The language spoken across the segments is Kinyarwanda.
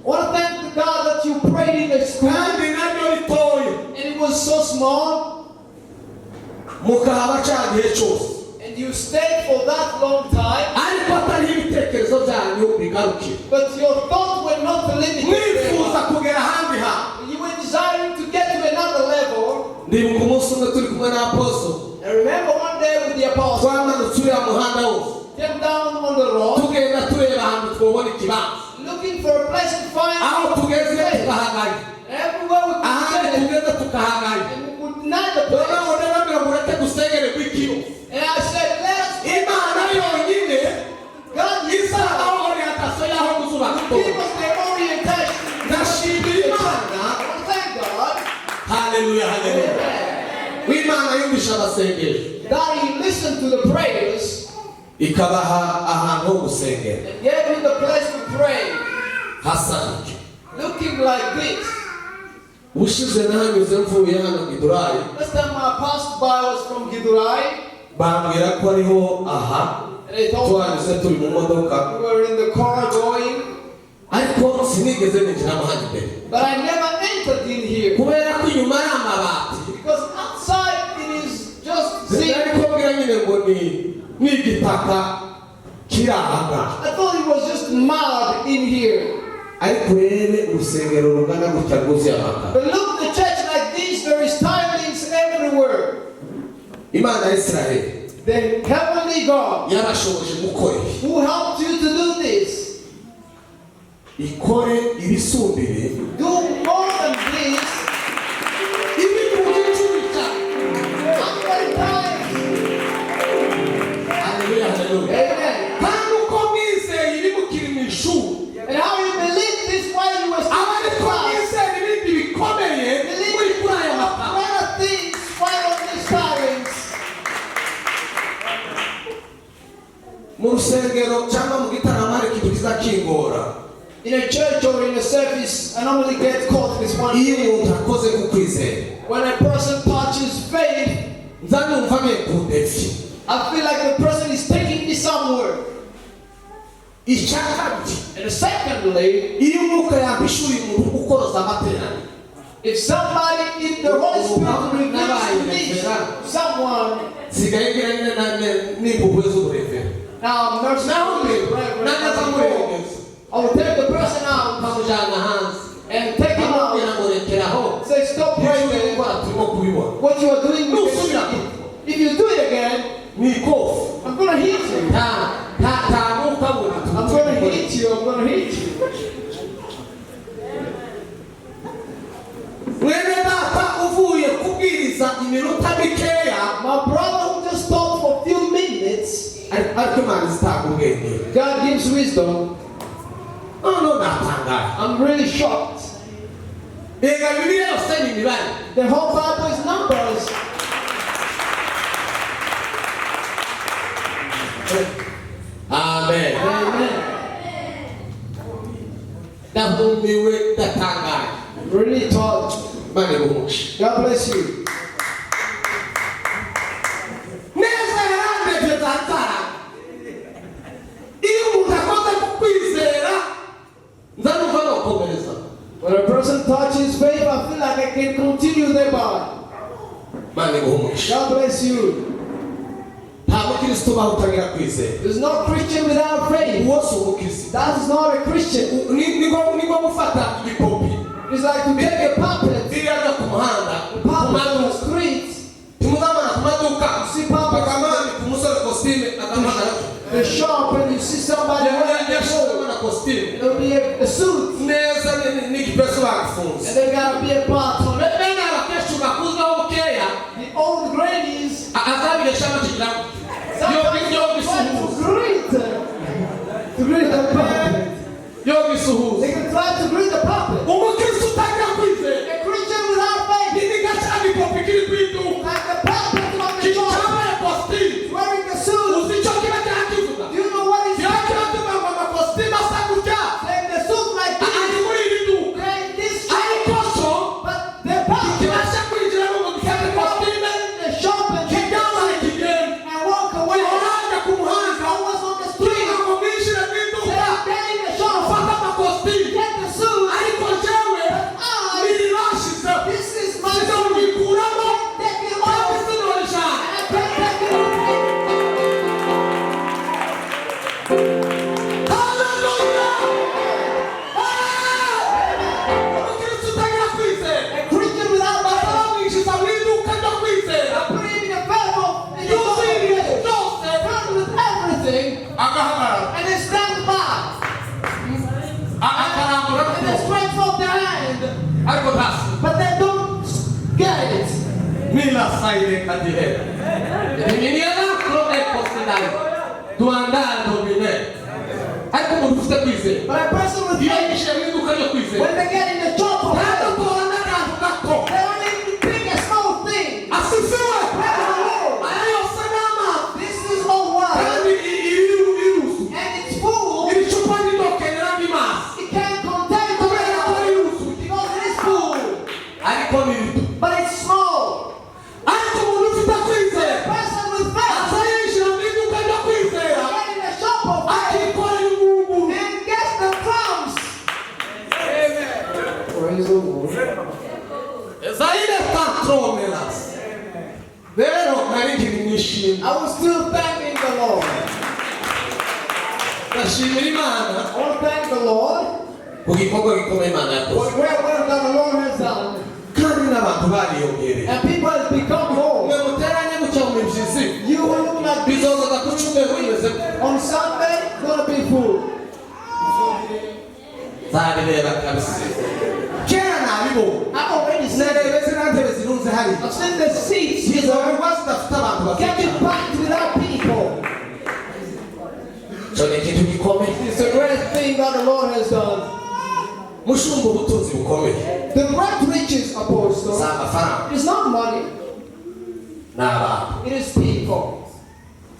want to thank God that you prayed in the school. And it was so small. And you stayed for that long time. But your thoughts were not limited. You were desiring to get to another level. I remember one day with the apostle. Came down on the road. Looking for a place to find a place. Everywhere we could get. And we would not the place. And I said, let us God give us the orientation. Thank God. Hallelujah, hallelujah. God, He listened to the prayers and gave me the place to pray. Looking like this. Last time I passed by was from Gidurai. And they told me we were in the car going. But I never entered in here. Because outside it is just zinc. I thought it was just mud in here. But look, the church like this, there is tilings everywhere. The heavenly God who helped you to do this. Do more than this. How many times? Hallelujah, hallelujah. Amen. And how you believe this while you were still in class. Believe greater things while on these silence. In a church or in a service, I normally get caught with one thing. When a person touches faith, I feel like the person is taking me somewhere. And secondly, if somebody, if the Holy Spirit reveals to me someone, now mercifully, I will take the person out and take him out. Say, stop praying. What you are doing, if you do it again, I'm going to hit you. I'm going to hit you. I'm going to hit you. My brother who just talked for a few minutes, God gives wisdom. I'm really shocked. The whole Bible is numbers. Amen. Amen. Really taught. God bless you. When a person touches faith, I feel like I can continue thereby. God bless you. There's no Christian without faith. That is not a Christian. It's like to take a puppet. Puppet on the streets. See puppets. The shop and you see somebody wearing a suit. There'll be a suit. And there gotta be a bathroom. The old grannies. Sometimes to greet the puppet. They can try to greet the puppet. A Christian without faith. Like the puppet on the shop. Wearing a suit. Do you know what he's saying? Saying the suit like this. Saying this shape. But the puppet. The shop and walk saide kadire. Eliminiana pro e postidale. Tu andare domine. Ecco come ufite kwizera. But a person with Io faith, dice winduka yo kwizera. when they get in the job of Tanto faith, to andare a fatto. they only pick a small thing. Asifiwe. Praise the Lord. Ayo sanama. This is all one. Kandi irusu. And it's full. Il chupa di doke nandi mas. It can't contain the Come rest era irusu. because it is full. Ariko ni But it's small. ariko umuntu ufite kwizera. A person with faith, Azayishira winduka yo kwizera. get in the shop of faith Akikora y'umuntu. and gets the crumbs. Amen. Praise the Lord. Zaire patronelas. Vero nari nishimye. I was still thanking the Lord. Ndashimira Imana I want to thank the Lord ku gikorwa gikomeye Imana for yakoze. the great work that the Lord has done. Kandi n'abantu bariyongereye. And people have become more. Mwe muteranye gutya mu mibyizi. You will look like this Bizoza ku cyumweru bimeze. on Sunday, gonna be full. Zabireba kabisa. Kera nabibonye. I've already seen it. Narebetse n'intebe zirunze hariya. I've seen the seats. Izo bibazo zidafite abantu Can't be bafite. packed without people. Cyo ni ikintu gikomeye. It's a great thing that the Lord has done. Mushumba ubutunzi bukomeye. The great riches, Si apostle, amafaranga. is not money, Ni abantu. it is people.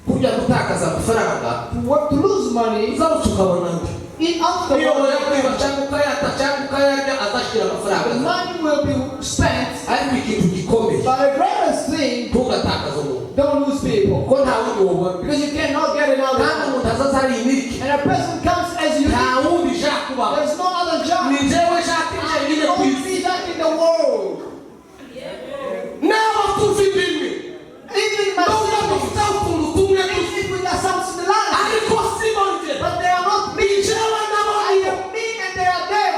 Kujya gutakaza amafaranga. To work to lose money, Uzabuca ukabona ngo. eat up the Iyo yakwiba money. cyangwa ukayata cyangwa ukayarya azashyira The amafaranga. money will be spent, Ariko ikintu gikomeye. but the greatest thing, Ntugatakaze umuntu. don't lose people. Kuko nta wundi wubona. Because you cannot get it out Kandi of umuntu azaza ari inirike. And a person comes as you Nta need. wundi ushaka kubaho. There's no other job. Ni njyewe nshaka ibyo nyine ku isi. Only that in the world. N'abo tufite imwe. Even Nubwo myself. dufite utuntu tumwe dusa. Even we got some similarity. Ariko si bo njye. But they are not Ni me. njyewe nabo I aribo. am me and they are them.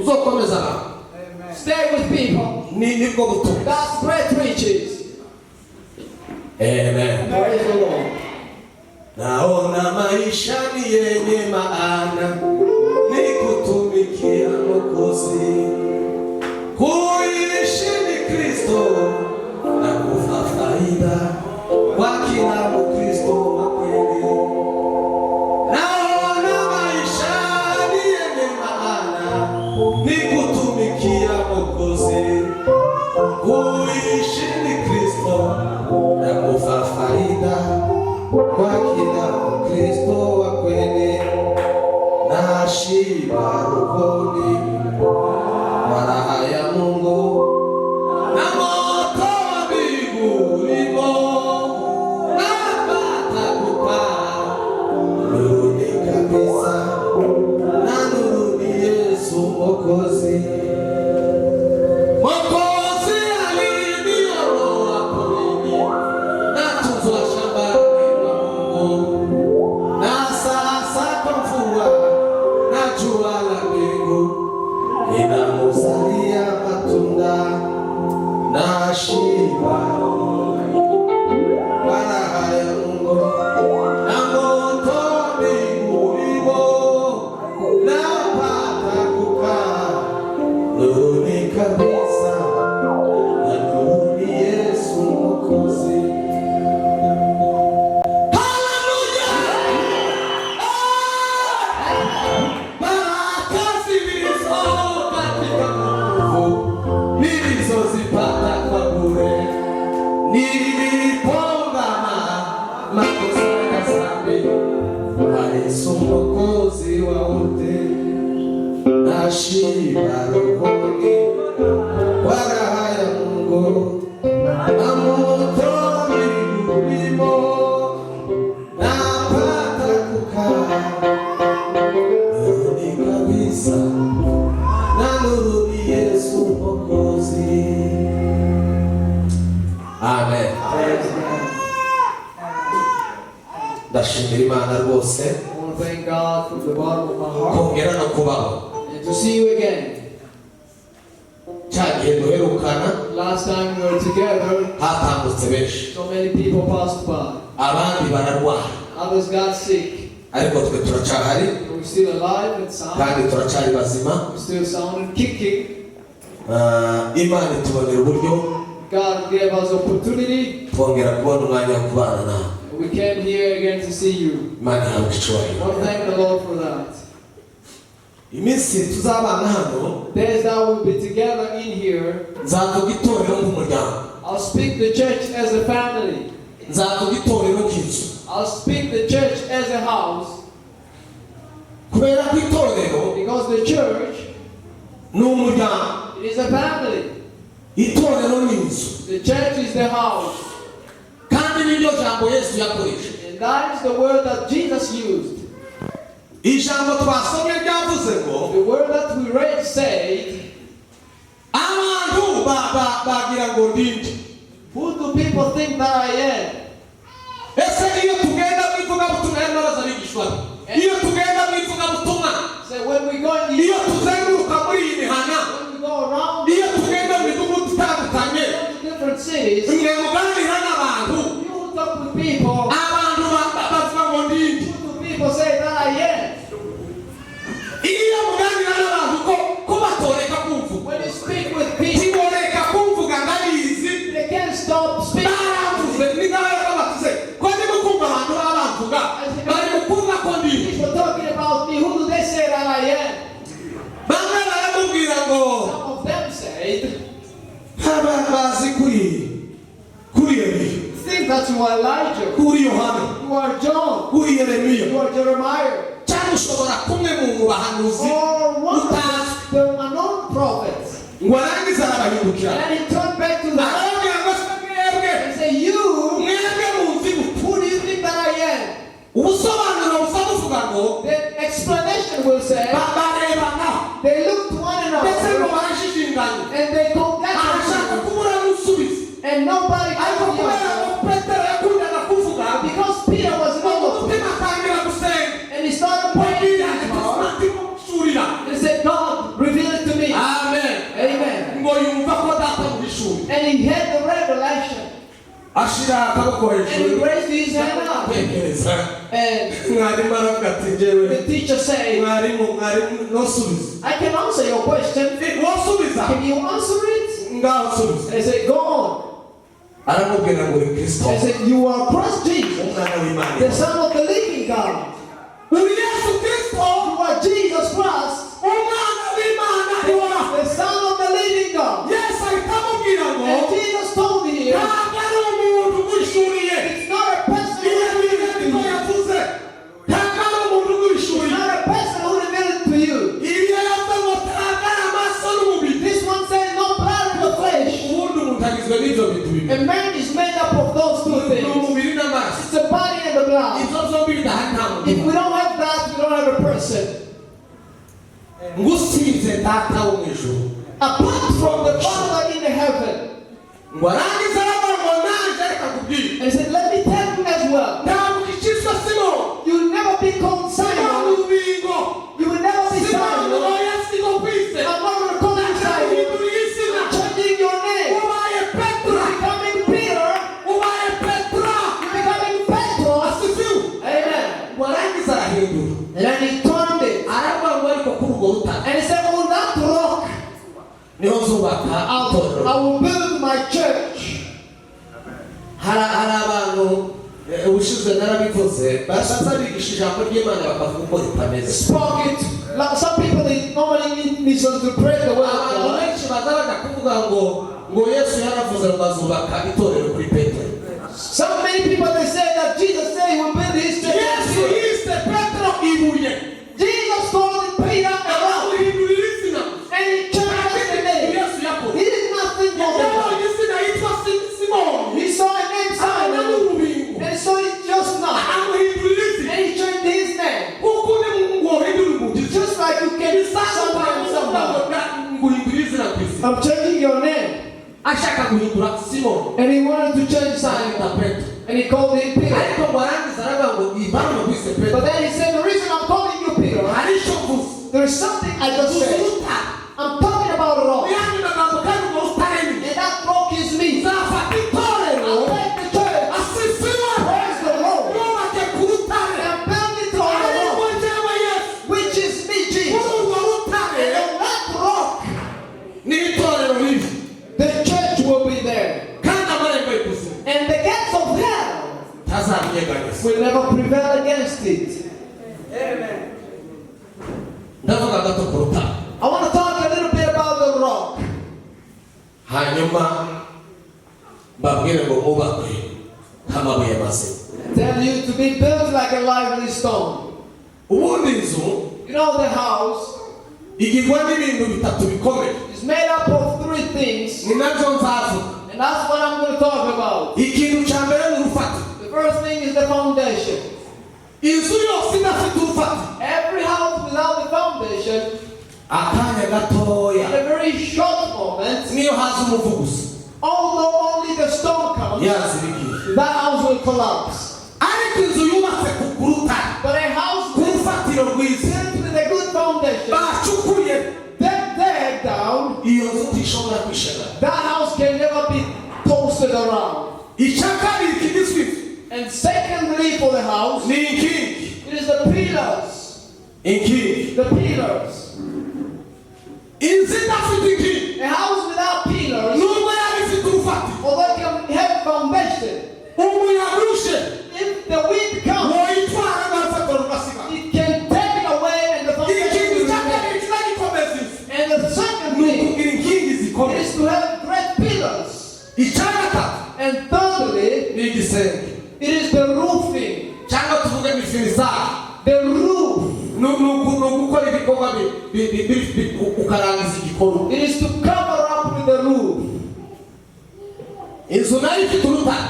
Uzokomeza abantu. Stay with people. Nibwo butumwa. That's great riches. Amen. Praise the Lord. Naona maisha ni yenye maana, ni kutumikia Mwokozi. Kuishi ni Kristo na kufa faida kwa kila Mkristo wa kweli. Naona maisha ni yenye maana, ni kutumikia Mwokozi. Kuishi ni Kristo na kufa faida kwa kila Mkristo wa kweli. Nashiba rohoni kwa raha ya Mungu na moto wa mbingu ulimo, napata kupaa nuruni kabisa, na nuru ni Yesu Mwokozi. Mwokozi aliniondoa porini, natuzwa shambani mwa Mungu, na sasa kwa mvua na jua la mbingu ninamuzalia matunda, na shiba kwa raha ya Mungu na moto wa mbingu ulimo, napata kukaa nuruni kabisa, na nuru ni Yesu Mwokozi. Haleluya! Baraka zilizo katika nguvu nilizozipata kwa bure, nilipongama makosa ya dhambi kwa Yesu Mwokozi wa wote. Nashiba rohoni kwa raha ya Mungu na moto wa mbingu ulimo, napata kukaa nuruni kabisa, na nuru ni Yesu Mwokozi. Amen. Ndashimira Imana rwose I want to thank God from the bottom of my heart kongera no kubaho. and to see you again. Cyagihe duherukana Last time we were together, hatambutse benshi, so many people passed by. abandi bararwara, Others got sick. ariko twe turacyahari But we're still alive and sound. kandi turacyari bazima. We're still sound and kicking. Imana itubonera uburyo God gave us opportunity. twongera kubona umwanya wo kubana nawe. We came here again to see you. Imana yawe I icyubahiro. want to thank the Lord for that. Iminsi tuzabana hano Days that we'll be together in here, nzavuga itorero nk'umuryango, I'll speak the church as a family. nzavuga itorero nk'inzu. I'll speak the church as a house. Kubera ko itorero Because the church, ni umuryango, it is a family. itorero ni inzu, The church is the house. kandi niryo jambo Yesu yakoresheje. And that is the word that Jesus used. Ijambo twasomye ryavuze ngo The word that we read said, abantu bagira ngo ndinde. who do people think that I am? Ese iyo tugenda mu ivugabutumwa y'abaza abigishwa be, iyo tugenda mu ivugabutumwa, So when we go in iyo tuzenguruka muri iyi mihana, when we go around iyo tugenda mu midugudu itandukanye, to different cities, mwe muganira n'abantu, you talk with people, abantu bavuga ngo ndinde. who do people say that I am? Iyo muganira n'abantu ko batoreka kumvuga, When you speak with people, ntiboreka kumvuga ndabizi, they can't stop speaking. baramvuze ni nk'aho batuze ko ndimo kumva abantu baramvuga bari mukumva ko ndinde. People talking about me, who do they say that I am? Bamwe baramubwira ngo Some of them said, bazi kuri Eliya, think that you are Elijah, kuri Yohana, you are John, kuri Yeremiya, you are Jeremiah, cyangwa ushobora kumwe mu bahanuzi or one of utazi. the unknown prophets. Ngo arangize arabahindukira And he turned back to them arababwira ngo se mwebwe and said, you, mwebwe munzi gute? who do you think that I am? Ubusobanuro busa buvuga ngo The explanation will say, barebana they look to one ndetse ngo another barashishinganye, and they arashaka congratulate, kubura n'usubiza, and nobody ariko can kubera hear. ngo Petero yakundaga kuvuga, Because Peter was ngo able to, umutima atangira gusenga, and he started praying abwira in his heart, umutima gusurira. and he said, God, reveal it to me. Amen. Amen. Ngo yumva ko data muhishura, And he had the revelation, ashira akaboko and he hejuru, raised his hand up, atekereza. and Mwarimu aravuga ati njyewe, the teacher said, mwarimu nosubiza, I can answer your question. wosubiza, Can you answer it? ngaho subiza. And I said, go on. Aramubwira ngo uri Kristo, I said, you are Christ Jesus, umwana w'Imana. the Son of the living God. Uri Yesu Kristo, You are Jesus Christ, umwana w'Imana ihoraho. the Son of the living God. Yesu ahita amubwira ngo And Jesus told him, ntabwo ari umuntu ugwishuriye. it's not a person who Iyo revealed it to niko you. yavuze, ntabwo ari umuntu It's ugwishuriye. not a person who revealed it to you. Iyo yavuze ngo ntabwo ari amaso n'umubiri. This one says no blood in the flesh. Ubundi umuntu agizwe n'ibyo bintu bibiri, A man is made up of those two ni things. umubiri n'amaraso. It's the body and the blood. Ibyo byombi bidahari nta If muntu. we don't have that, we don't have a person. Ngo usinze data wo mu ijuru, Apart from the Father in the heaven. ngo arangize aravuga ngo nanjye reka nkubwire, And he said, let me tell you as well. ntabwo ukikizwa Simoni, You will never be called Simoni Simon. urubingo, You will never be Simoni Simon. oya siko kwise, I'm not going to call you Simon. ndaguhindurira izina, I'm changing your name. ubaye Petero, You're becoming Peter. ubaye Petero. You're becoming Petros. Asifiwe. Amen. Ngo arangize arahindura, And then he turned it. aravuga ngo ariko kuri urwo rutare And he said, on that rock, niho nzubaka itorero. I will build my church. Hari abantu ubushize narabivuze bazabigisha ijambo ry'Imana bakavuga uko ritameze. Spoke it. Like some people, they normally listen to pray the word of Abantu God. benshi baza bajya kuvuga ngo Yesu yaravuze ngo azubaka itorero kuri Petero. So many people, they say that Jesus said he will build his church. Yesu yise Petero ibuye, Jesus called Peter a rock. amuhindurira izina. And he changed the name. Yesu yakoze. He did nothing more than that. Yabonye izina yitwa Simoni, He saw a name abona Simon. n'urubingo, And so he just not. amuhindurira izina. And he changed his name. Kuko ni ngo uhindura umugisha. Just like you can sometimes somebody. Guhindura izina ku isi. I'm changing your name. Ashaka guhindura Simoni, And he wanted to change Simon. ayita Petero. And he called him Peter. Ariko ngo arangize aravuga ngo impamvu kwise Petero, But then he said, the reason I'm calling you Peter, hari icyo mvuze. there is something I just said. Uruta. I'm talking about a rock. Yandi magambo kandi ngo rutare ni. And that rock is me. Nzafata itorero, I'll take the church. asifiwe, Praise the Lord. yubake ku rutare, And build it on the ariko rock, njyewe Yesu. which is me, Kuri Jesus. urwo rutare And on that rock, ni itorero riri. the church will be there. house igirwa n'ibintu bitatu bikomeye. is made up of three things, Ni nabyo nzavuga. and that's what I'm going to talk about. Ikintu cya mbere ni urufatiro. The first thing is the foundation. Inzu yose idafite urufatiro, Every house without the foundation, akanya gatoya in a very short moment, niyo haza umuvuguzi although only the stone comes, yazirikiye. that house will collapse. Ariko inzu yubatse ku rutare, But a house ku rufatiro rwiza, built with a good foundation, bacukuye, then down, iyo nzu ntishobora kwishagara. that house can never be toasted around. Icya kabiri kigizwe And secondly, for the house, ni inkingi. it is the pillars. Inkingi. The pillars. Inzu idafite inkingi, A house without pillars, nubwo yaba ifite urufatiro, although it can have foundation, umuyaga uje if the wind comes, woyitwara n'urufatiro rugasigara. it can take it away and the foundation Ikintu will cya remain. kabiri kiba gikomeza inzu And the second ni thing ukugira inkingi zikomeye. is to have great pillars. Icya gatatu And thirdly, ni igisenge, it is the roofing. cyangwa tuvuge imifinisari. The roof. Ni ugukora ibikorwa ukarangiza igikorwa. It is to cover up with the roof. Inzu nayo ifite urutare,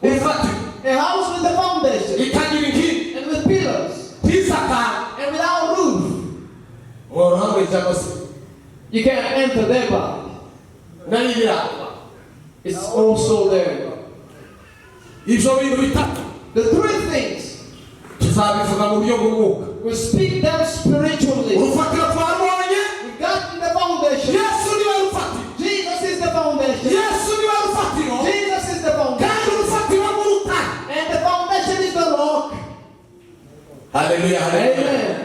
urufatiro, A house with the foundation ikagira inkingi, and with pillars ntisakara. and without roof, Uruhamwe cyangwa se you can't enter there by. nayo ibiranga. It's also there. Ibyo bintu bitatu The three things, tuzabivuga mu buryo bw'umwuka. we speak them spiritually. Urufatiro twarubonye, We got in the foundation. Yesu niwe rufatiro. Jesus is the foundation. Yesu niwe rufatiro, Jesus is the foundation. kandi urufatiro n'urutare. And the foundation is the rock. Haleluya, haleluya. Amen.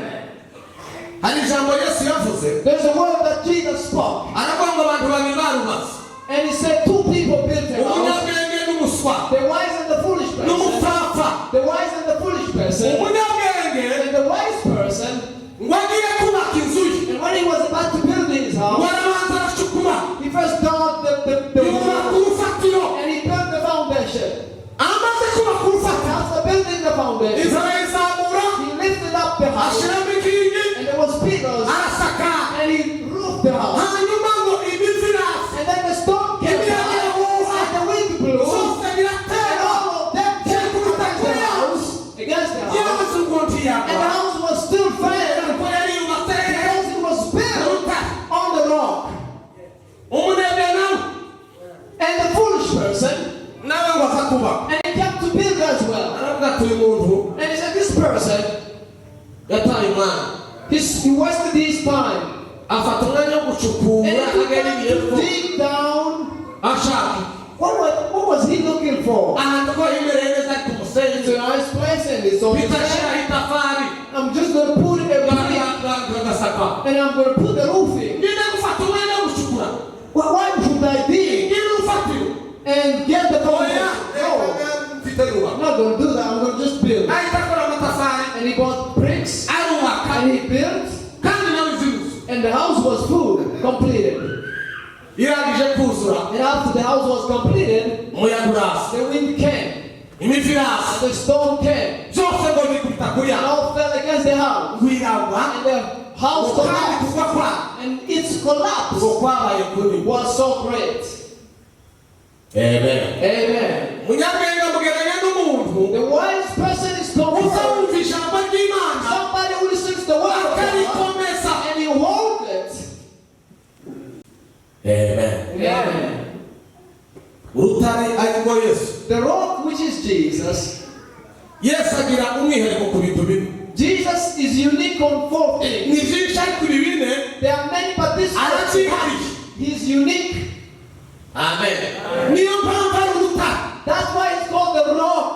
Hari ijambo Yesu yavuze, There's a word that Jesus spoke. aravuga ngo abantu babiri barubatse, And he said two people built a house. umunyabwenge n'umuswa, The wise and the foolish person. n'umupfapfa. The wise and the foolish person. Umunyabwenge And the wise person, ngo agiye kubaka inzu ye, and when he was about to build his ngo house, arabanza aracukura, he first dug the yubaka wood, urufatiro. and he built the foundation. Amaze kubaka urufatiro, After building the foundation, inzu arayizamura, he lifted up the house, ashyiramo inkingi, and there was pillars, arasakara. and he roofed the house. Hanyuma ngo imizi iraza, And then the storm came imiyaga down, irahuha, and the wind blew, zose and biratera, all of them came against the house, yewe inzu ngo and the ntiyagwa. house was still firm Kuko yari yubatse because it was built on the rock. umunebwe nawe, And the foolish person, nawe ngo aza kubaka. and he kept to build as well. Aravuga ati uyu muntu And he said, this person, yataye umwanya, he wasted his time. afata umwanya wo And gucukura he agera began ibiyepfo to dig down. ashaka What was he looking for? ahantu ko himereye neza ariko It's umusenyi a nice place, and it's on the bitashyiraho itafari I'm just going to put it every gagasaka. and I'm going to put the roof in. Ngine gufata umwanya wo gucukura, Why should I dig ngine urufatiro. and get the Oya, foundation? No, mfite ruba. I'm not going to do that. I'm going to just build. Ahita akora amatafari, And he bought bricks, arubaka, and he built, kandi nawe izinzu and the house was full, completed. irangije kuzura, And after the house was completed, umuyaga uraza, the wind came, imivu iraza, and the storm came, byose ngo bikubita kuri and yawe, all fell against the house. wiragwa, And the house kandi collapsed, kugwa kwa and its collapse ngo kwabaye kuri. was so great. Amen. Amen. Umunyabwenge amugereranya n'umuntu The wise person is compared uzumva ijambo ry'Imana somebody who listens to the word of God, akarikomeza. and he holds it. Amen. Amen. Urutare ariko Yesu. The rock, which is Jesus, Yesu agira umwihariko ku bintu bine. Jesus is unique on four things. Ni byinshi ariko ibi bine There are many, but this one, aracyihariye. he's unique. Amen. Niyo mpamvu ari urutare. That's why it's called the rock.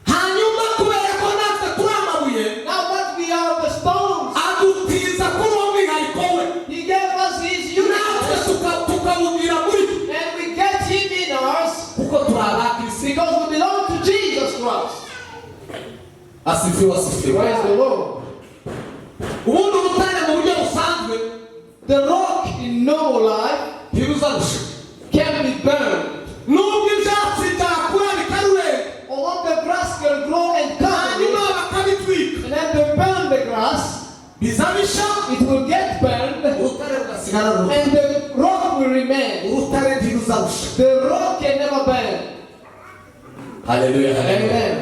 Hanyuma kubera ko natwe turi amabuye, Now that we are the stones, adutiza kuri uwo mwihariko we. he gave us his Natwe uniqueness, tukawugira muri twe. and we get him in us Kuko turi abakirisitu. because we belong to Jesus Christ. Asifiwe, asifiwe. Praise the Lord. Ubundi urutare mu buryo busanzwe The rock in normal life ntiruzarusha. can be burned. Nubwo ibyatsi byakura bikarurega, Although the grass can grow and cover hanyuma it, bakabitwika, and then they burn the grass, bizabisha it will get burned, urutare rugasigara ruto and the rock will remain. urutare ntiruzabusha. The rock can never burn. Haleluya, haleluya. Amen.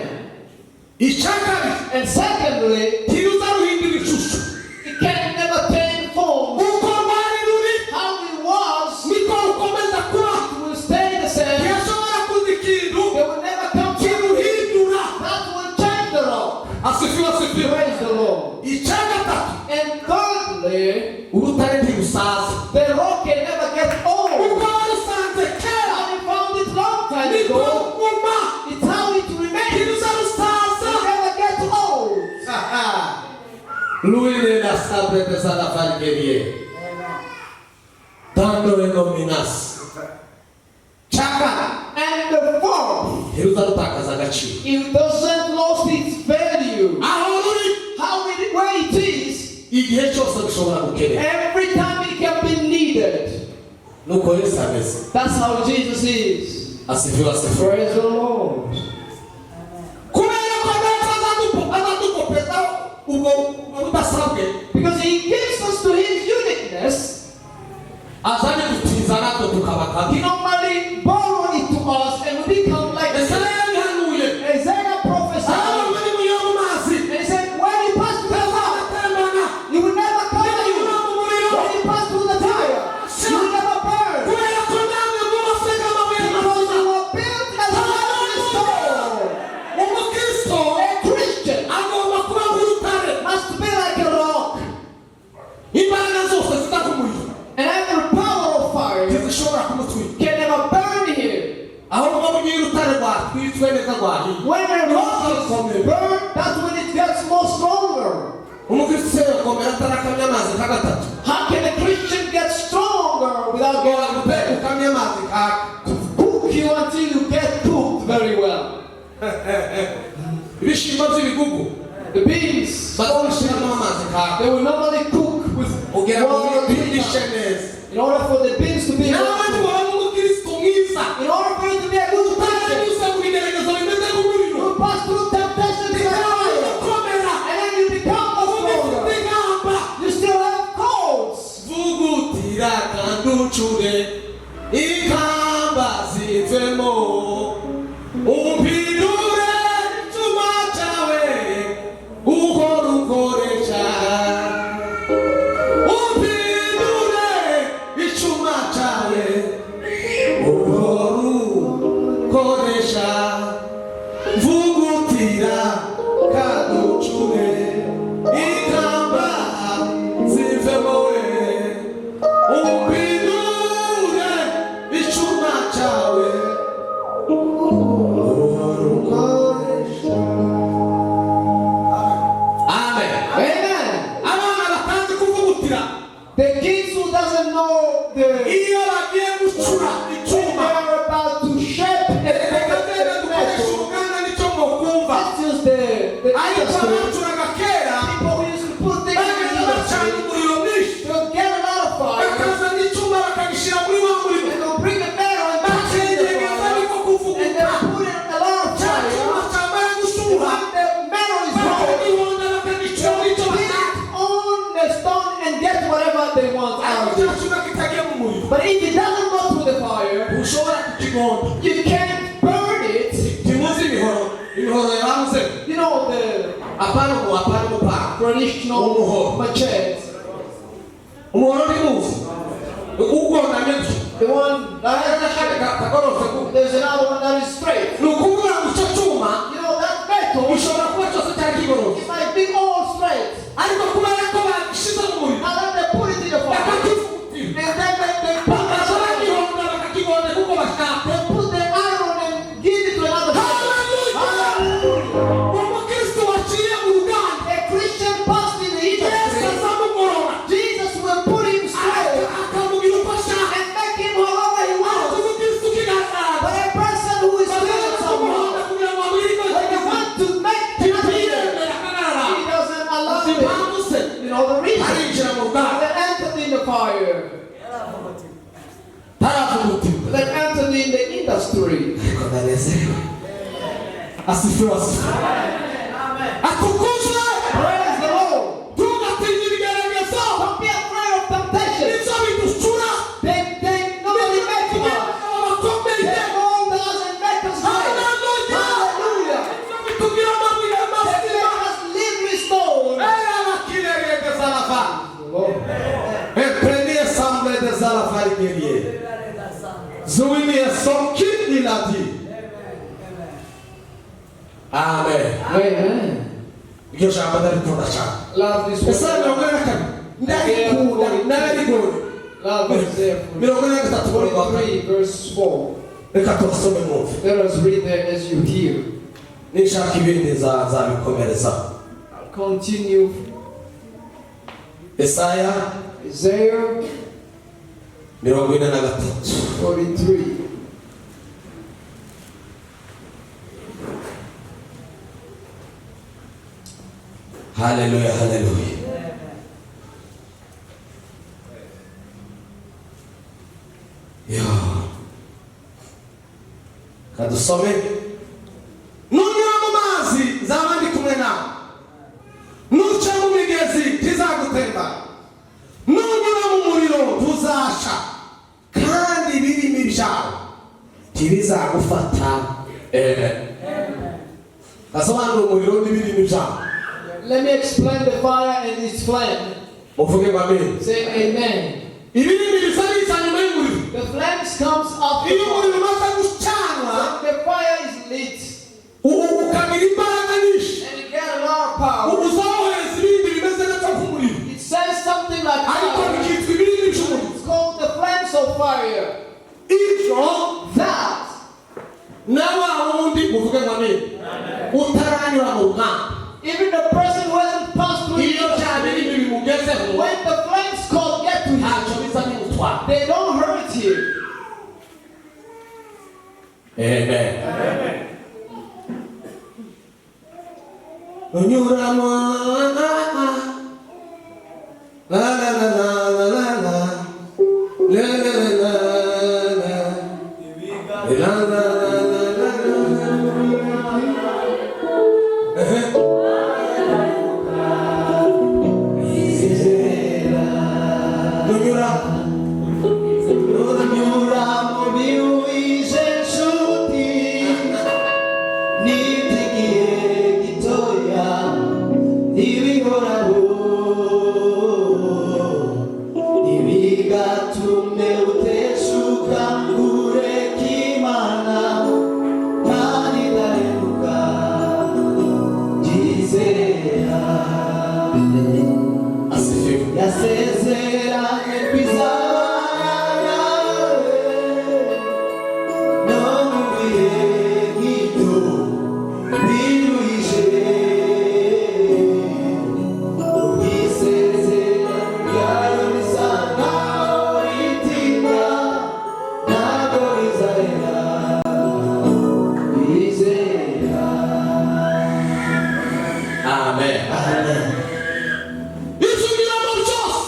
Icyakabiri, And secondly, ntiruza ruhindura ishusho. it can never change form. uko rwari ruri How it was, niko rukomeza kuba. it will stay the same. ntiyashobora kuza ikintu There will never come to kiruhindura. that will change the rock. asifiwe, asifiwe. Praise the Lord. Icyagatatu, And thirdly, urutare ntirusaza. the rock can never get old. uko warusanze kera How we found it long time niko ago, ruguma. it's how it remains. ntiruza rusaza. It never gets old. Lui nella sabbia sana falcherie. Tanto le nominas. Chaka. And the fourth, Ntiruza rutakaza agaciro. it doesn't lose its value. aho ruri Where it is, igihe cyose rushobora gukenera. every time it can be needed. nuko Yesu ameze. That's how Jesus is. Asifiwe, asifiwe. Praise the Lord. kubera ko azadukopeza ubwo budasabwe. Because he gives us to his uniqueness. azanye gutiza natwe tukabaka. He normally borrow it to us and we become like Isaiah yahanuye. Isaiah prophesied. muri muyo mu mazi. And he said, when you pass through the fire, you will never cover you. When you pass through the fire, you will never burn. kubera ko namwe mwubasega amabuye Because y'amaroza. you were built as a living stone. umukristo A Christian agomba kuba nk'urutare. must be like a rock. imbaraga zose zidahumuye And every power of fire ntizishobora kumutwika. can never burn him. ahubwo mu gihe urutare rwatwitswe neza rwahiye. When a rock is burned, that's when it gets more stronger. umukristo yakomera atarakamya amazi ka gatatu. How can a Christian get stronger without getting burned? ukamya amazi ka Cook you until you get cooked very well. ibishimbo by'ibigugu The beans, bazabishyiramo amazi ka they will normally cook with kugira ngo water bishe neza. in order for the beans to be nawe tubona umukristo mwiza in order for you to be a good Christian, utanyuze mu bigeragezo bimeze nk'umuriro. you pass through temptations and fire, ukomera and then you become a stronger. ufite ingamba. You still have colds. vugutira kandi ucure ikamba zivemo umpindure icyuma cyawe uhora ukoresha. umpindure icyuma cyawe uhora ukoresha. vugutira kandi ucure ikamba zivemo we. umpindure icyuma cyawe uhora ukoresha. Amen. Amen. abana batazi kuvugutira The kids who doesn't know the iyo bagiye gucura they icyuma are about to shape a reka tugende dukoresha metal. uruganda nicyo mwokumva. Let's use the ariko industry. abacuraga kera People who used to put things in the bagenda bacana industry, umuriro mwinshi they'll get a lot of fire bakazana icyuma bakagishyira muri wa muriro and they'll bring the metal and put it in the bakegereza fire ariko and kuvuguta they'll put in a lot of cya fire. cyuma cyamara gushuha When the metal is hot, bakagihonda bakagishyira muri icyo put bashaka. it on the stone and get whatever they want ariko out of cya it. cyuma kitagiye mu muriro But if it doesn't go through the fire, ntushobora kukigomba. you can't burn it. ntimuzi imihoro yabamuze You know the apana umupanga traditional Umuhoro. machetes, umuhoro ntimuzi ugondamye gutya. the one that has a shape. kagororotse gutya. There's another one that is straight. ni ukuvuga ngo icyo cyuma You know that metal, gishobora kuba cyose cyari kigororotse it might be all straight. ariko kubera ko bagishyize mu muriro And then they put it in the fire. bakakivugutira And then they put bakaza bagihonda bakakigonda kuko bashaka. they put the iron and give it to another person. Hallelujah. umukristo waciye mu ruganda A Christian passed in the yesu industry. azamugorora Jesus will put him straight akamugira uko ashaka. and make him however he ariko wants. umukristo ukigaragaza But a person who is still somehow, kugira ngo amurike when you want to make another ntiyemera akagarara. he doesn't allow it. impamvu se You know the reason. arinjira mu ruganda They entered in the fire. taravugutirwa They entered in the industry. ariko ndanezerewe. asifiwe asifiwe. atukuzwe Praise the Lord. tugatinye va. Prenez assemblée des alafari guerriers. Zouini est son qui il a dit. Amen. Amen. Io jambo ndalipunda cyane. Love this Esa one. mirongo ine na kane. Ndayikunda narigore. Love is there for Mirongo ine na gatatu muri wa kane. 23 verse 4. Reka tubasome mwumve. Let us read there as you hear. Nishaka ibindi nzabikomereza. I'll continue. Isaiah mirongo ine na gatatu. 43. Hallelujah, hallelujah. Yo. Kadusome. Nunyura mu mazi zaba ndi kumwe nawe. Nuca mu migezi ntizagutemba. Nunyura mu muriro ntuzasha. Kandi ibirimi byawe ntibizagufata. Asobanura umuriro n'ibirimi byawe. Let me explain the fire and its flame. Muvuge amen. Say amen. Ibirimi bisabisa nyuma y'umuriro. The flames comes after Iyo umuriro fire. umaze gucanwa, When the fire is lit ukagira imbaraga nyinshi. and you get a lot of power, Uzawohereza ibindi bimeze neza nk'umuriro. it says something like Ariko fire. bikitwa ibirimi by'umuriro. It's called the flames of fire. Ibyo That na wa wundi muvuge amen. Utaranyura mu rugamba. even the person who hasn't passed through Iyo it, bya birimi bimugezeho, when the flames get to ntacyo him, biza bimutwara. they don't hurt him. Amen. Unyuramo la la la la la la la la la la la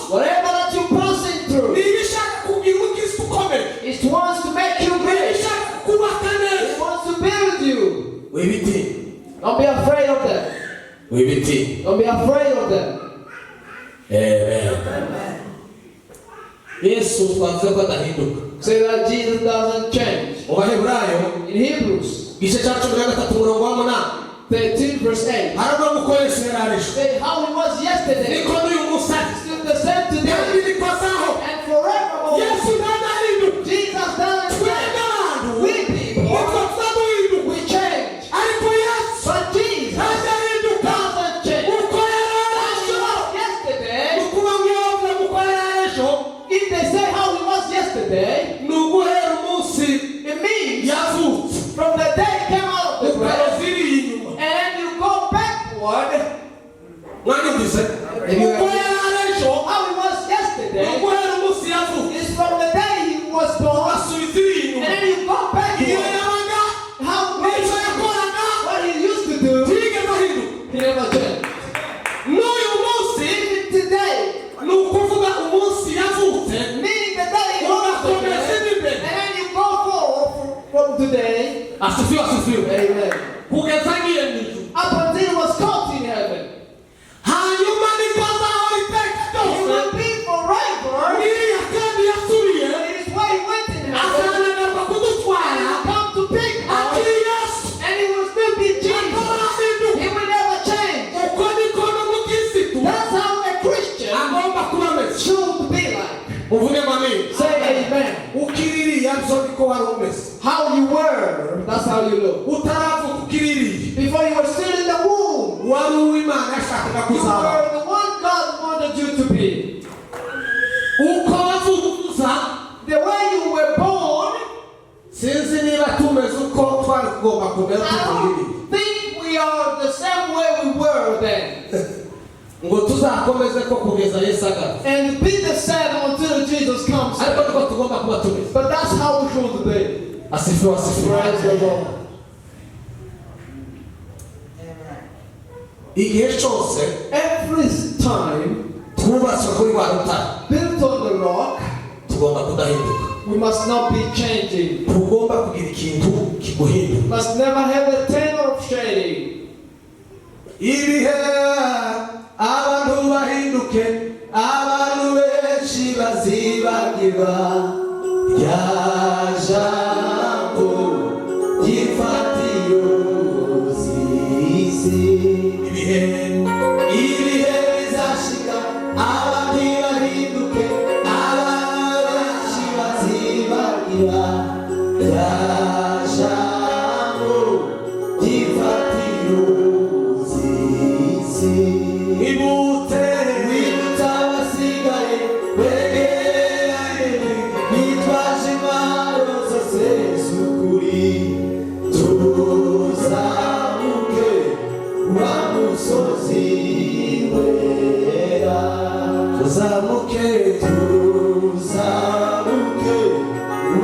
Whatever that you're passing through, it wants to make you great. It wants to build you. Don't be afraid of them. Don't be afraid of them. Amen. Yesu twavuze ko adahinduka. Say that Jesus doesn't change. Mu Baheburayo In Hebrews igice cya 13 umurongo wa 8 13 verse 8, haravuga ngo uko Yesu yari ari ejo say how he was yesterday, niko n'uyu munsi ari still the same today, kandi niko azaho. and forevermore. Yesu ntadahinduka. Jesus doesn't Twebwe change. abantu We people, nitwe tuzaduhinduka. we change. Ariko Yesu But Jesus ntadahinduka. doesn't change. Uko yari ari How he ejo. was yesterday, Ni ukuvuga ngo iyo bavuga ngo uko yari ari ejo, if they say how he was yesterday, ni uguhera umunsi it means yavutse from the day he came out of the grave, ukaroziriye inyuma. and then you go backward, Mwanyumvise? Uko yari ari ejo, how he was ni yesterday, uguhera umunsi yavutse is from the day he was born, asubiziriye and inyuma. then you go Iyo backward. yabaga How n'icyo yakoraga what he used to do, ntiyigeze ahinduka. he never changed. N'uyu munsi Even today, ni ukuvuga umunsi yavutse meaning the day he was ugakomeza today, imbere. and then you go forward from today, Asifiwe, asifiwe. amen, Kugeza agiye mu ijuru. up until he was caught in heaven. Hanyuma niko azaho iteka He ryose. will be forever. Iriya kandi yasubiye It is why he went in heaven. azananirwa And kudutwara. he will come to pick us, Akiri Yesu. and he will still be Jesus. Akaba ahinduka. He will never change. Uko niko n'umukirisitu That's how a Christian uvuge mami. Say amen. Ukiririye byo niko wari umeze. How you were, that's how you look. Utaravuka ukiririye. Before you were still in the womb, Wari uw'Imana yashakaga you kuzaba. were the one God wanted you to be. Uko wavuka, The way you were born, sinzi niba tumeze uko twari kugomba kumera I tukiririye. don't think we are the same way we were then. Ngo tuzakomeze ko kugeza Yesu agaruka. And be the same until Jesus comes. Ariko niko tugomba kuba tumeze. But that's how we should be. Asifiwe, asifiwe. Praise the Lord. Igihe cyose Every time twubatswe kuri wa rutare, built on the rock, tugomba kudahinduka. we must not be changing. Tugomba kugira ikintu kiguhinduka. We must never have a tenor of shading. Ibihe abantu bahinduke, abantu benshi bazibagirwa rya jambo ry'imfatiro z'isi. Ibihe bizashika, abantu bahinduke, abantu benshi bazibagirwa rya jambo ry'imfatiro z'isi. Wibutse abasigaye, wegeranye, bitwaje intwaro zose z'ukuri. Tuzamuke wa musozi wera. Tuzamuke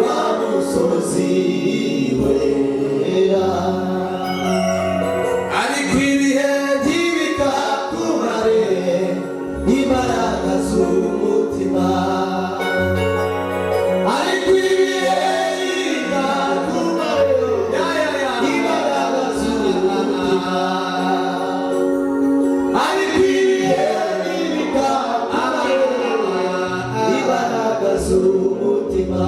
wa musozi wera. Ariko ibihe ntibikakumare imbaraga z'umutima. Ariko ibihe ntibikakumare imbaraga z'umutima. Ariko ibihe ntibikakumare imbaraga z'umutima.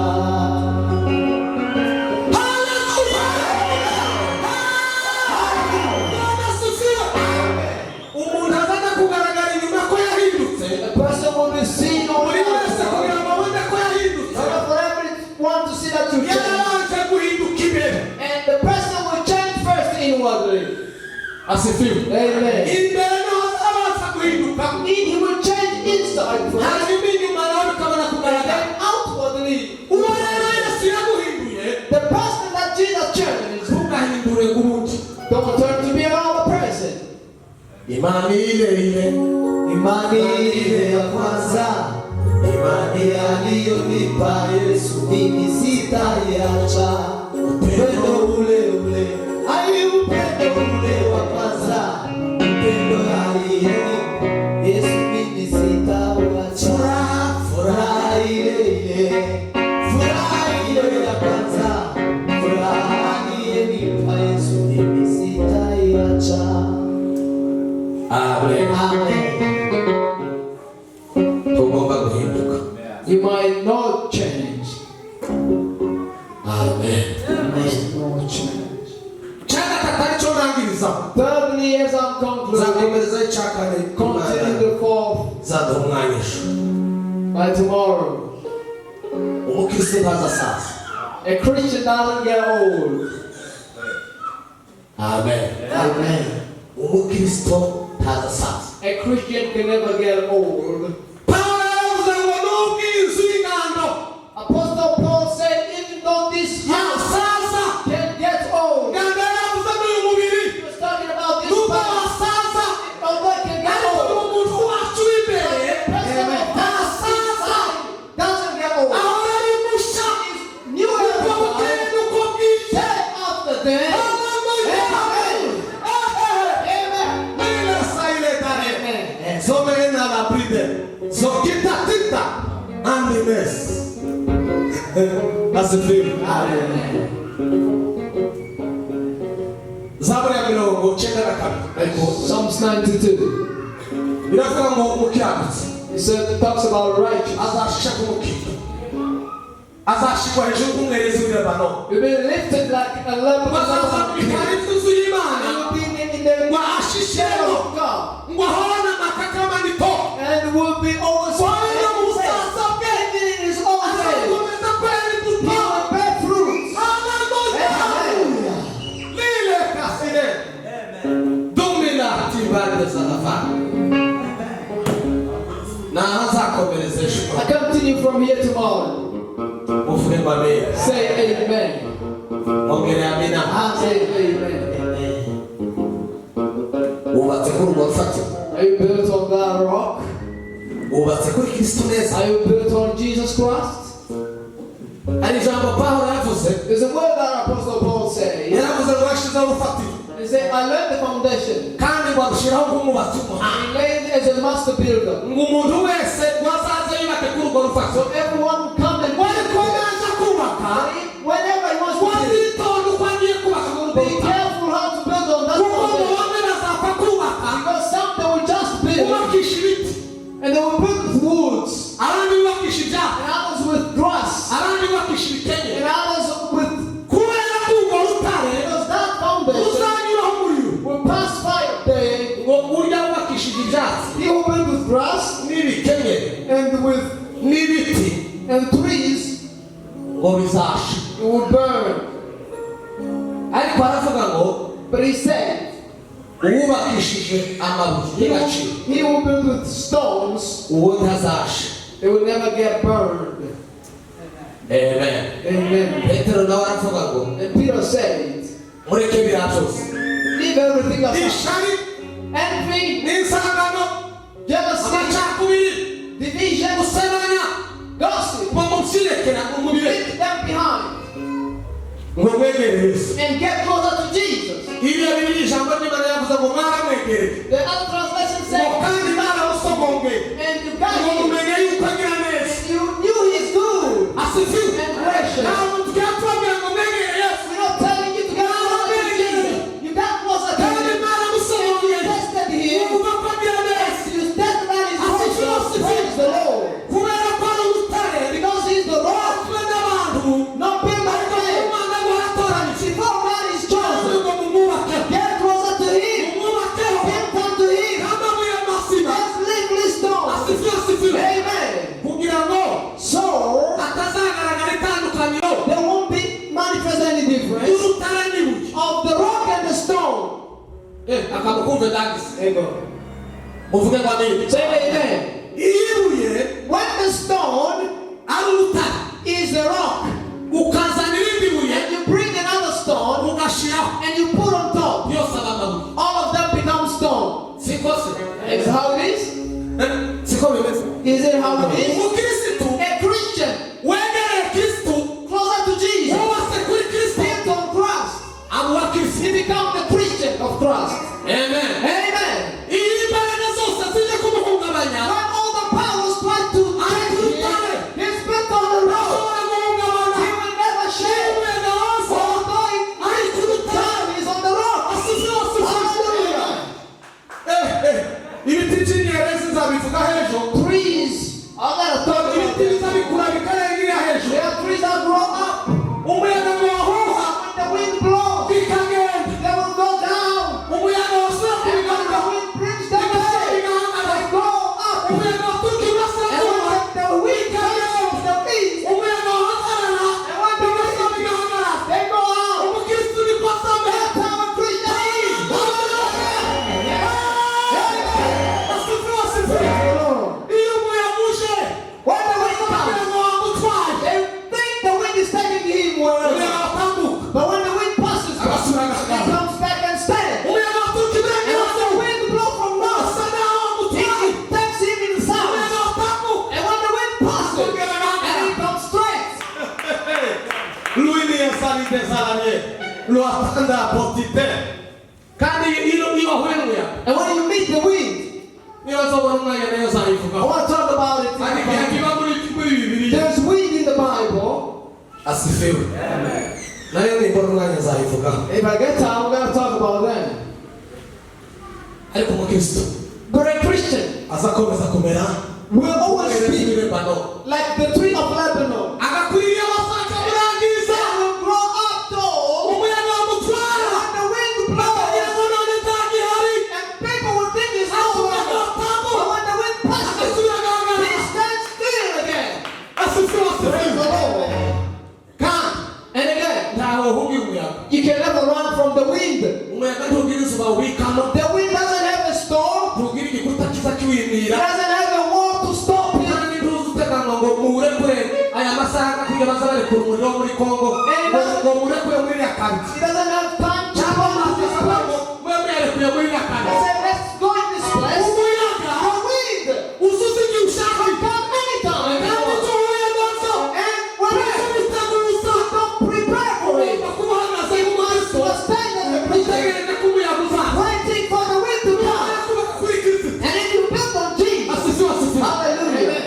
Umuntu azana kugaragara inyuma ko yahindutse. A person will be seen on Buri the wese kugira ngo abone ko yahindutse. for everyone to see that you change. Yarabanje guhinduka imbere. And the person will change first inwardly. Asifiwe. Amen. Imbere niho azabanza guhinduka. He will change inside first. Hanyuma inyuma nawe bikabona kugaragara. Then outwardly. Uwo rero Yesu yaguhinduye. The person that Jesus changes, Ntugahindure nk'undi. don't turn to be another person. Imani ile ya kwanza, imani aliyonipa Yesu, mimi sitaiacha. Upendo ule upendo ule wa kwanza, upendo aliyonipa Yesu, mimi sitauacha. Furaha ile ya kwanza, furaha aliyonipa Yesu, mimi sitaiacha. Amen. Tugomba guhinduka. You might not change. Amen. You must not change. Cyangwa katari cyo nangiriza. Thirdly, as I'm concluding, Zakomeza icyakane. continue the fourth Zaduha umwanya ejo. by tomorrow. Umukristo ntazasaza. A Christian doesn't get old. Amen. Amen. Umukristo ntazasaza. A Christian can never get old. Pawulo yavuze ngo n'ubwiza ingando. Apostle Paul said, even though this house Yasaza. can get old, Ngando yavuze n'uyu mubiri. he was talking about this Nubwo body. wasaza. Although it can get Ariko old, umuntu wacu w'imbere. the person of Ntasaza. doesn't get old. Ahora ari mushya. New Uko bukeye every n'uko bwije. day after day. Hallelujah. Amen. Nila saile Amen. Somena la bride. So kita animes. Asifiwe. Zaburi ya mirongo cyenda na kabiri. Psalms 92. Biravuga ngo umukiranutsi It talks about righteous. azashisha k'umukindo. Azashikwa hejuru nk'umwerezi w'i Lebanon. You'll be lifted like a leopard. Bazazamurikana inzu y'Imana. You'll be in the Ngo ahashisheho. of God. Ngo ahorane amakaka manito. And will be always Wabona mu busaza bwe. even I continue from here tomorrow. Say amen. Say amen. Are you built on that rock? Are you built on Jesus Christ? There's a word that Apostle Paul said. He said, I laid the foundation. He laid as a master builder. So everyone come and whenever he wants to build, be careful how to build on that foundation. Because some they will just build and they will build with woods, and others with grass, and others with because that foundation will pass fire. He will build with grass and with and trees. It will burn. But he said he will build with stones. It will never get burned. Amen. Amen. And Peter said, leave everything aside. Envy, jealousy, division, gossip. Leave them behind. And get closer to Jesus. The other translation says, and you got him. You knew he's good and gracious. We're not telling you to get closer to Jesus. You got closer to him. And you tested him. And you tested that his gracious. Praise the Lord. Because he's the Lord. Not built by man. Before man is chosen. Get closer to him. Get down to him. Let's live this stone. Amen. So there won't be manifest any difference of the rock and the stone. Say amen. When the stone is the rock, and you bring another stone and you put on top, all of them become stone. Is how it is? Is it how it is? A Christian closer to Jesus, built on Christ, he becomes the Christian of Christ. Amen. Amen. When all the powers try to take him, he's built on the rock. He will never shake. Although he's on the rock. Hallelujah. Trees are gonna talk about this. There are trees that grow up. When the wind blows, they will go down. And when the wind brings them up, they go up. And when the wind comes from the east, and when the wind, they go out. That's how a Christian is. When the wind comes, they think the wind is taking him wherever. But when the wind passes, he comes back and stands. And when the wind blows from north, it takes him in the south. And when the wind passes, and he comes straight. And when you meet the wind, I want to talk about it. There's wind in the Bible. If I get time, I'm going to talk about them. But a Christian will always be like the tree of Lebanon. That will grow up tall. And when the wind blows, and people will think it's over. But when the wind passes, he stands still again. Praise the Lord. Come. And again, you can never run from the wind. The wind doesn't have a storm. It doesn't have a wall to stop him. bazabari ku muriro muri Kongo ngo murekuye muri yakandi He doesn't have time to go to this place. mwe mwerekuye muri yakandi He said, let's go in this place. umuyaga The wind uzuza igihe ushaka can come anytime. kandi icyo uhuye nacyo And whenever bitagusa don't prepare for it, ugomba kuba uhagaze mu maso to stand as a Christian, utegereje ko umuyaga uzaza waiting for the wind to come. kuba kuri Kristo And if you build on Jesus, asifiwe asifiwe hallelujah,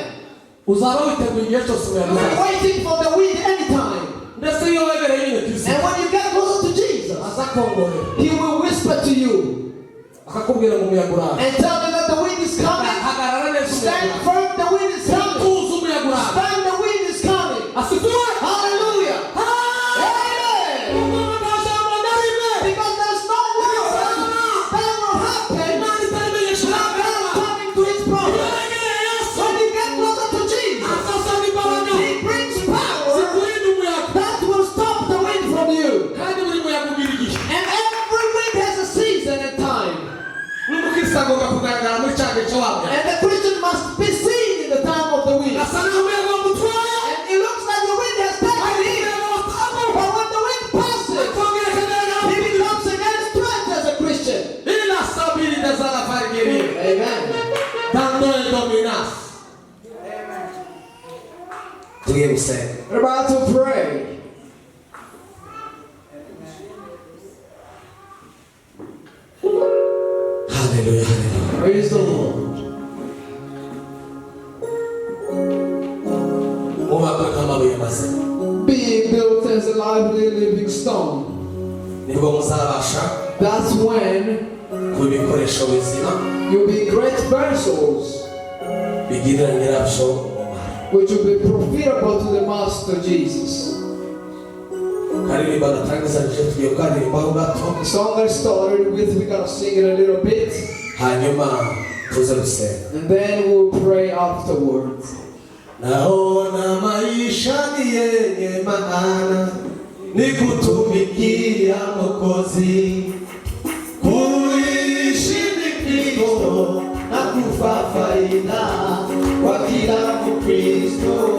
uzaba witeguye igihe cyose umuyaga you're uzaza waiting for the wind anytime. ndetse iyo wegereye nyine Kristo And when you get closer to Jesus, azakongorera He will whisper to you akakubwira ngo umuyaga uraza and tell you that the wind is coming. hagarara neza Stand umuyaga firm, the wind is coming. tuzi umuyaga uraza Stand, the wind is coming. asifiwe Hallelujah. Amen. Because there's no word that will happen without God coming to His promise. When you get closer to Jesus, He brings power that will stop the wind from you. And every wind has a season and time. And the Christian must be seen in the time of the wind. And it looks like the wind has taken him. But when the wind passes, he becomes again strength as a Christian. Amen. We're about to pray. Hallelujah, hallelujah. Praise the Lord. Being built as a lively living stone. That's when you'll be great vessels, which will be profitable to the Master Jesus. The song I started with, we gotta sing it a little bit, and then we'll pray afterwards. Naona maisha ni yenye maana, ni kutumikia Mwokozi, kuishi ni Kristo na kufa faida kwa kila Mkristo.